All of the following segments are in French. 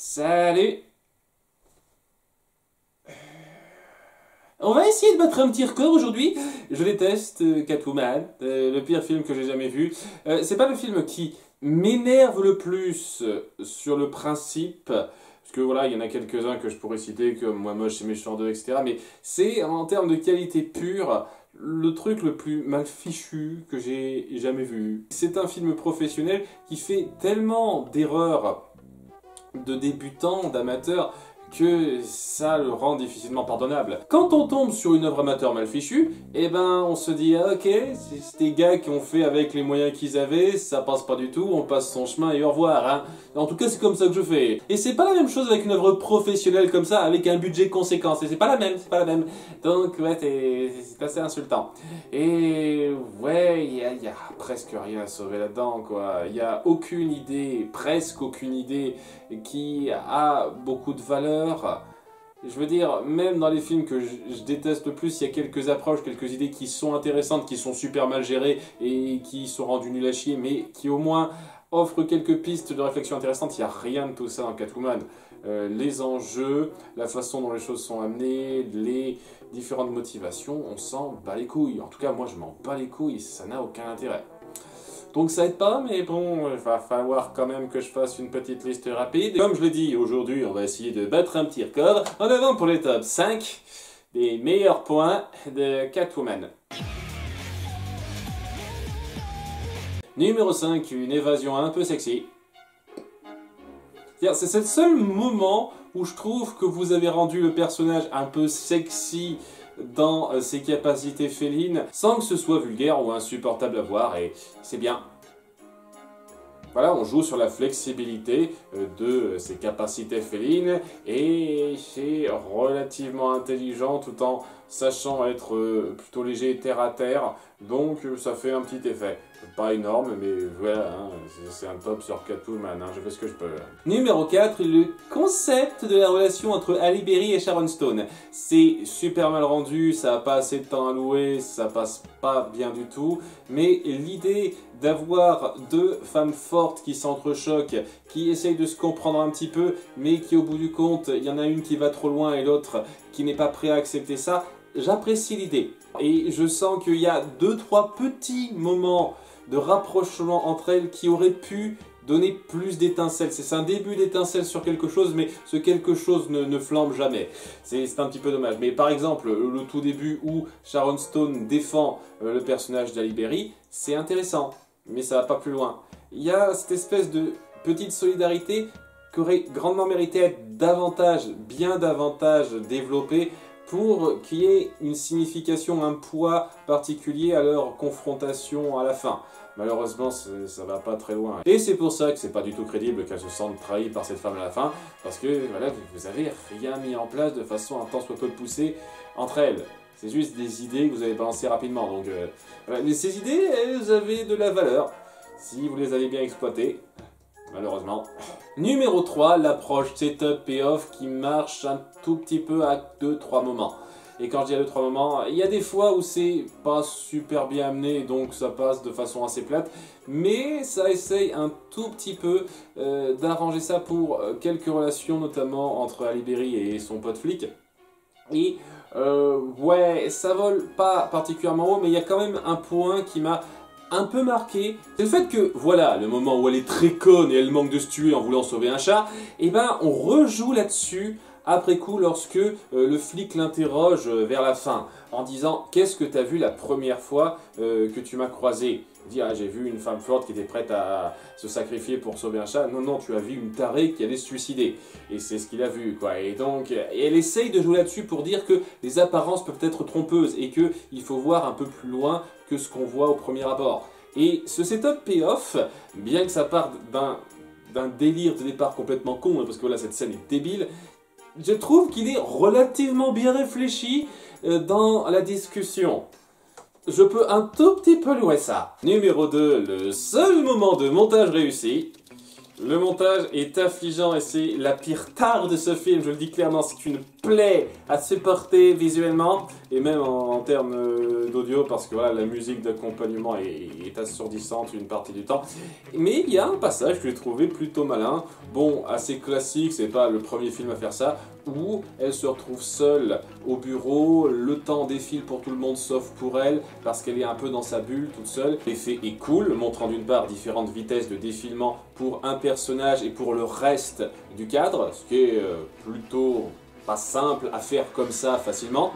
Salut. On va essayer de battre un petit record aujourd'hui. Je déteste Catwoman, le pire film que j'ai jamais vu. C'est pas le film qui m'énerve le plus sur le principe, parce que voilà, il y en a quelques-uns que je pourrais citer, comme Moi Moche et Méchant 2, etc. Mais c'est en termes de qualité pure le truc le plus mal fichu que j'ai jamais vu. C'est un film professionnel qui fait tellement d'erreurs de débutants, d'amateurs, que ça le rend difficilement pardonnable. Quand on tombe sur une œuvre amateur mal fichue, eh ben on se dit ah, ok, c'est des gars qui ont fait avec les moyens qu'ils avaient, ça passe pas du tout, on passe son chemin et au revoir, hein. En tout cas c'est comme ça que je fais. Et c'est pas la même chose avec une œuvre professionnelle comme ça, avec un budget conséquent, c'est pas la même, c'est pas la même. Donc ouais, c'est assez insultant. Et ouais, il y a presque rien à sauver là-dedans, quoi. Il y a aucune idée, presque aucune idée, qui a beaucoup de valeur. Je veux dire, même dans les films que je déteste le plus, il y a quelques approches, quelques idées qui sont intéressantes, qui sont super mal gérées et qui sont rendues nulles à chier, mais qui au moins offrent quelques pistes de réflexion intéressantes. Il n'y a rien de tout ça dans Catwoman. Les enjeux, la façon dont les choses sont amenées, les différentes motivations, on s'en bat les couilles. En tout cas, moi je m'en bats les couilles, ça n'a aucun intérêt. Donc ça aide pas, mais bon, il va falloir quand même que je fasse une petite liste rapide. Comme je l'ai dit, aujourd'hui, on va essayer de battre un petit record. En avant pour les top 5 des meilleurs points de Catwoman. Numéro 5, une évasion un peu sexy. C'est le seul moment où je trouve que vous avez rendu le personnage un peu sexy dans ses capacités félines, sans que ce soit vulgaire ou insupportable à voir, et c'est bien. Voilà, on joue sur la flexibilité de ses capacités félines, et c'est relativement intelligent tout en sachant être plutôt léger et terre à terre, donc ça fait un petit effet. Pas énorme, mais voilà, hein, c'est un top sur Catwoman, hein, je fais ce que je peux. Numéro 4, le concept de la relation entre Halle Berry et Sharon Stone. C'est super mal rendu, ça n'a pas assez de temps à louer, ça passe pas bien du tout, mais l'idée d'avoir deux femmes fortes qui s'entrechoquent, qui essayent de se comprendre un petit peu, mais qui au bout du compte, il y en a une qui va trop loin et l'autre qui n'est pas prêt à accepter ça, j'apprécie l'idée. Et je sens qu'il y a 2-3 petits moments de rapprochement entre elles qui auraient pu donner plus d'étincelles. C'est un début d'étincelle sur quelque chose, mais ce quelque chose ne flambe jamais. C'est un petit peu dommage. Mais par exemple, le tout début où Sharon Stone défend le personnage d'Halle Berry, c'est intéressant, mais ça va pas plus loin. Il y a cette espèce de petite solidarité qui aurait grandement mérité d'être davantage, bien davantage développée, pour qu'il y ait une signification, un poids particulier à leur confrontation à la fin. Malheureusement, ça va pas très loin. Et c'est pour ça que c'est pas du tout crédible qu'elle se sente trahie par cette femme à la fin, parce que voilà, vous avez rien mis en place de façon un tant soit peu poussée entre elles. C'est juste des idées que vous avez balancées rapidement. Donc, voilà. Mais ces idées, elles avaient de la valeur, si vous les avez bien exploitées. Malheureusement. Numéro 3, l'approche setup payoff qui marche un tout petit peu à 2-3 moments. Et quand je dis à 2-3 moments, il y a des fois où c'est pas super bien amené, donc ça passe de façon assez plate, mais ça essaye un tout petit peu d'arranger ça pour quelques relations, notamment entre Halle Berry et son pote flic. Et ouais, ça vole pas particulièrement haut, mais il y a quand même un point qui m'a un peu marqué, c'est le fait que, voilà, le moment où elle est très conne et elle manque de se tuer en voulant sauver un chat, et ben on rejoue là-dessus après coup lorsque le flic l'interroge vers la fin, en disant « Qu'est-ce que t'as vu la première fois que tu m'as croisé ?» Il dit « Ah, j'ai vu une femme forte qui était prête à se sacrifier pour sauver un chat. » Non, non, tu as vu une tarée qui allait se suicider. Et c'est ce qu'il a vu, quoi. Et donc, elle essaye de jouer là-dessus pour dire que les apparences peuvent être trompeuses et qu'il faut voir un peu plus loin que ce qu'on voit au premier abord. Et ce setup payoff, bien que ça parte d'un délire de départ complètement con, hein, parce que voilà, cette scène est débile, je trouve qu'il est relativement bien réfléchi dans la discussion. Je peux un tout petit peu louer ça. Numéro 2, le seul moment de montage réussi. Le montage est affligeant et c'est la pire tare de ce film, je le dis clairement, c'est une plaît à supporter visuellement et même en termes d'audio parce que voilà, la musique d'accompagnement est assourdissante une partie du temps. Mais il y a un passage que j'ai trouvé plutôt malin, bon, assez classique, c'est pas le premier film à faire ça, où elle se retrouve seule au bureau, le temps défile pour tout le monde sauf pour elle, parce qu'elle est un peu dans sa bulle toute seule. L'effet est cool, montrant d'une part différentes vitesses de défilement pour un personnage et pour le reste du cadre, ce qui est plutôt pas simple à faire comme ça facilement.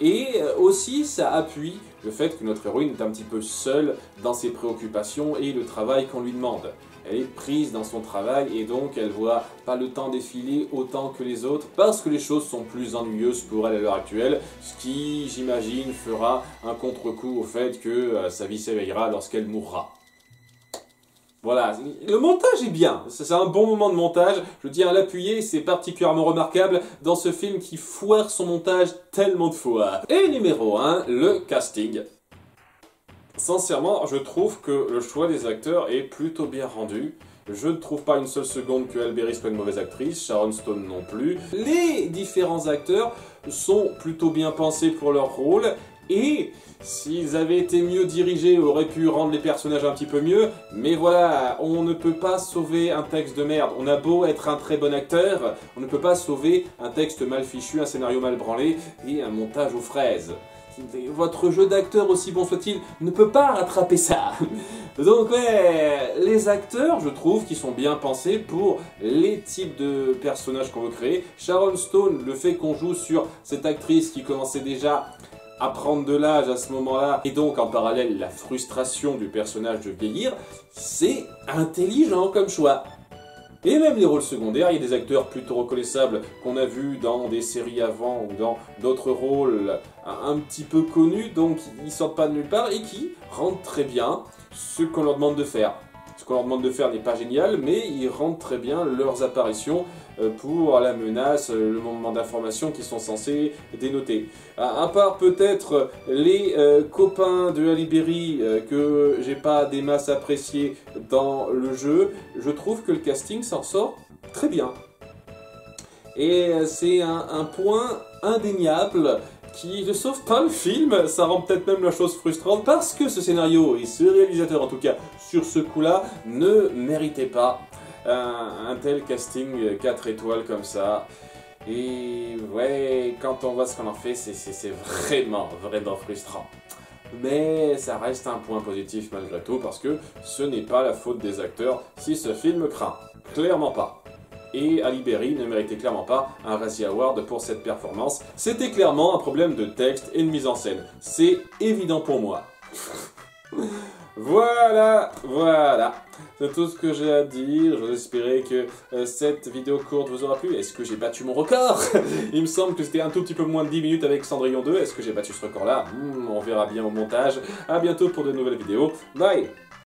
Et aussi ça appuie le fait que notre héroïne est un petit peu seule dans ses préoccupations et le travail qu'on lui demande. Elle est prise dans son travail et donc elle voit pas le temps défiler autant que les autres parce que les choses sont plus ennuyeuses pour elle à l'heure actuelle, ce qui, j'imagine, fera un contre-coup au fait que sa vie s'éveillera lorsqu'elle mourra. Voilà, le montage est bien, c'est un bon moment de montage, je tiens à l'appuyer, c'est particulièrement remarquable dans ce film qui foire son montage tellement de fois. Et numéro 1, le casting. Sincèrement, je trouve que le choix des acteurs est plutôt bien rendu. Je ne trouve pas une seule seconde que Halle Berry soit une mauvaise actrice, Sharon Stone non plus. Les différents acteurs sont plutôt bien pensés pour leur rôle, et s'ils avaient été mieux dirigés, auraient pu rendre les personnages un petit peu mieux, mais voilà, on ne peut pas sauver un texte de merde. On a beau être un très bon acteur, on ne peut pas sauver un texte mal fichu, un scénario mal branlé et un montage aux fraises. Votre jeu d'acteur, aussi bon soit-il, ne peut pas rattraper ça. Donc ouais, les acteurs, je trouve, qui sont bien pensés pour les types de personnages qu'on veut créer. Sharon Stone, le fait qu'on joue sur cette actrice qui commençait déjà à prendre de l'âge à ce moment-là, et donc en parallèle la frustration du personnage de vieillir, c'est intelligent comme choix. Et même les rôles secondaires, il y a des acteurs plutôt reconnaissables qu'on a vus dans des séries avant ou dans d'autres rôles un petit peu connus, donc ils sortent pas de nulle part et qui rendent très bien ce qu'on leur demande de faire. Ce qu'on leur demande de faire n'est pas génial, mais ils rendent très bien leurs apparitions pour la menace, le moment d'information qui sont censés dénoter. À part peut-être les copains de Halle Berry que j'ai pas des masses appréciés dans le jeu, je trouve que le casting s'en sort très bien. Et c'est un point indéniable qui ne sauve pas le film, ça rend peut-être même la chose frustrante parce que ce scénario et ce réalisateur en tout cas sur ce coup-là ne méritaient pas un tel casting 4 étoiles comme ça. Et ouais, quand on voit ce qu'on en fait, c'est vraiment frustrant. Mais ça reste un point positif malgré tout parce que ce n'est pas la faute des acteurs si ce film craint. Clairement pas. Et Halle Berry ne méritait clairement pas un Razzie Award pour cette performance. C'était clairement un problème de texte et de mise en scène. C'est évident pour moi. Voilà. C'est tout ce que j'ai à dire. J'ose espérer que cette vidéo courte vous aura plu. Est-ce que j'ai battu mon record? Il me semble que c'était un tout petit peu moins de 10 minutes avec Cendrillon 2. Est-ce que j'ai battu ce record-là? On verra bien au montage. A bientôt pour de nouvelles vidéos. Bye!